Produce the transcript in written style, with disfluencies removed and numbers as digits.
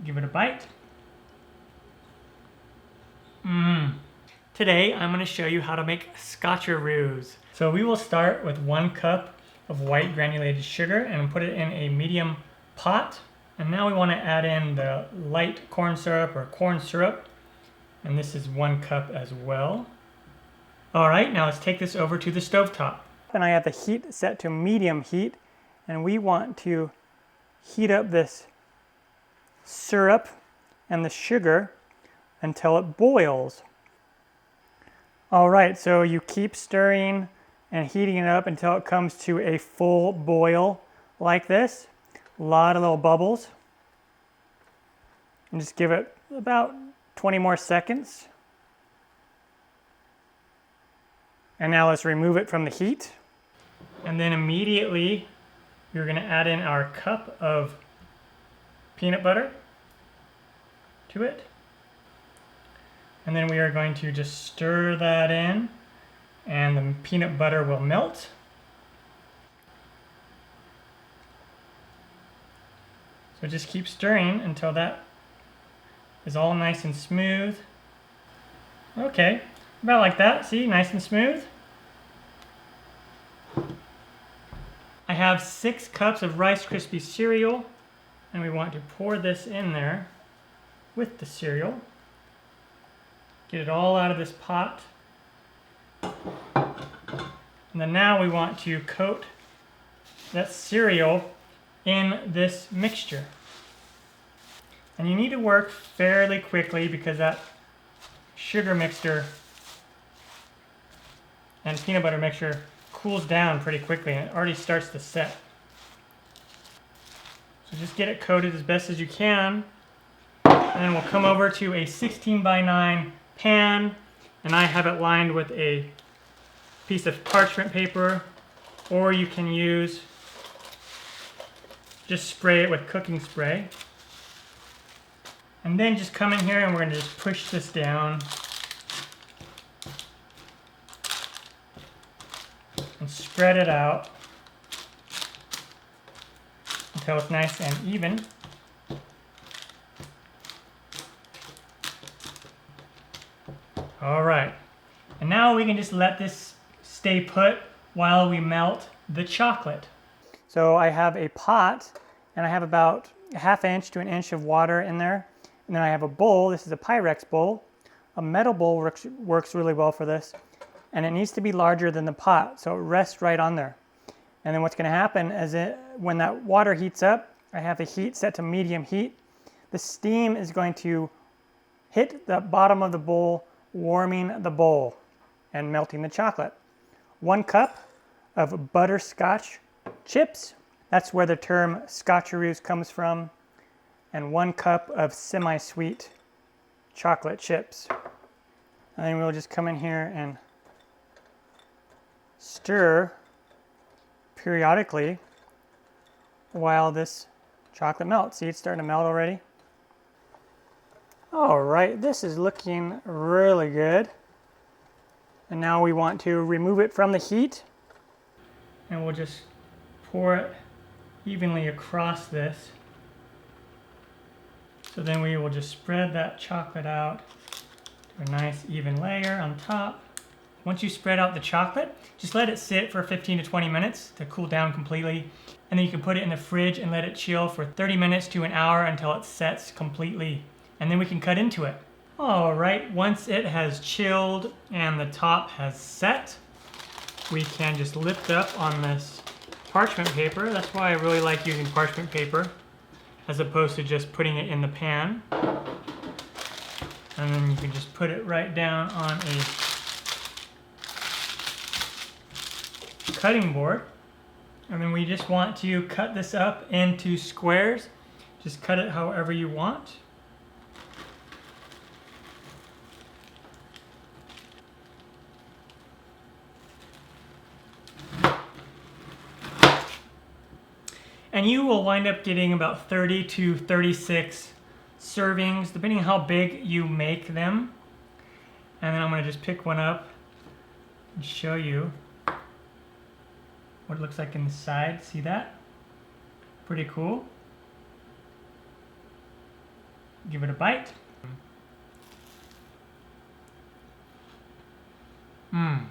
give it a bite. Today I'm going to show you how to make Scotcheroos. So we will start with 1 cup of white granulated sugar and put it in a medium pot. And now we want to add in the light corn syrup or corn syrup. And this is 1 cup as well. Alright, now let's take this over to the stovetop. And I have the heat set to medium heat. And we want to heat up this syrup and the sugar until it boils. Alright, so you keep stirring and heating it up until it comes to a full boil like this. A lot of little bubbles. And just give it about 20 more seconds. And now let's remove it from the heat. And then immediately we're going to add in our cup of peanut butter to it. And then we are going to just stir that in and the peanut butter will melt. So just keep stirring until that is all nice and smooth. Okay, about like that, see, nice and smooth. I have 6 cups of Rice Krispie cereal and we want to pour this in there with the cereal. Get it all out of this pot. And then now we want to coat that cereal in this mixture. And you need to work fairly quickly because that sugar mixture and peanut butter mixture cools down pretty quickly and it already starts to set. So just get it coated as best as you can. And then we'll come over to a 16:9 pan, and I have it lined with a piece of parchment paper, or you can use, just spray it with cooking spray. And then just come in here and we're going to just push this down and spread it out until it's nice and even. Alright, and now we can just let this stay put while we melt the chocolate. So I have a pot and I have about a 1/2 inch to 1 inch of water in there. And then I have a bowl. This is a Pyrex bowl. A metal bowl works really well for this. And it needs to be larger than the pot, so it rests right on there. And then what's going to happen is when that water heats up, I have the heat set to medium heat. The steam is going to hit the bottom of the bowl, warming the bowl and melting the chocolate. 1 cup of butterscotch chips. That's where the term Scotcheroos comes from. And 1 cup of semi-sweet chocolate chips. And then we'll just come in here and stir periodically while this chocolate melts. See, it's starting to melt already. All right, this is looking really good. And now we want to remove it from the heat. And we'll just pour it evenly across this. So then we will just spread that chocolate out to a nice even layer on top. Once you spread out the chocolate, just let it sit for 15 to 20 minutes to cool down completely. And then you can put it in the fridge and let it chill for 30 minutes to an hour until it sets completely. And then we can cut into it. All right, once it has chilled and the top has set, we can just lift up on this parchment paper. That's why I really like using parchment paper as opposed to just putting it in the pan. And then you can just put it right down on a cutting board. And then we just want to cut this up into squares. Just cut it however you want. And you will wind up getting about 30 to 36 servings, depending on how big you make them. And then I'm going to just pick one up and show you what it looks like inside. See that? Pretty cool. give it a bite. Mmm.